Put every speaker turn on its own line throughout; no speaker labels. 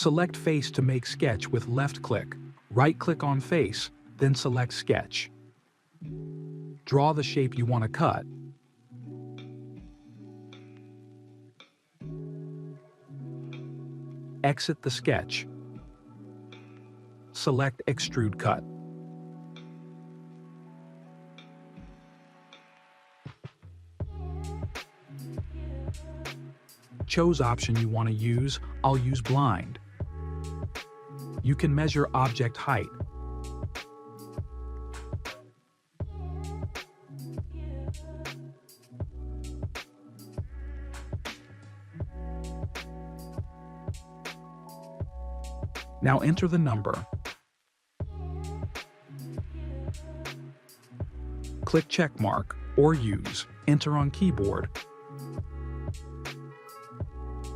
Select Face to make sketch with left-click. Right-click on Face, then select Sketch. Draw the shape you want to cut. Exit the sketch. Select Extrude Cut. Choose option you want to use. I'll use blind. You can measure object height. Now enter the number. Click check mark or use enter on keyboard.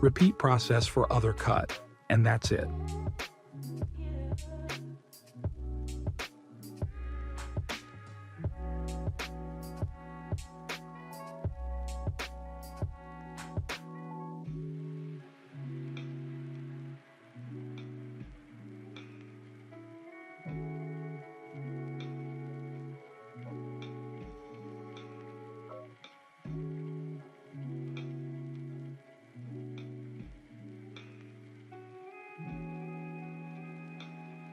Repeat process for other cut, and that's it.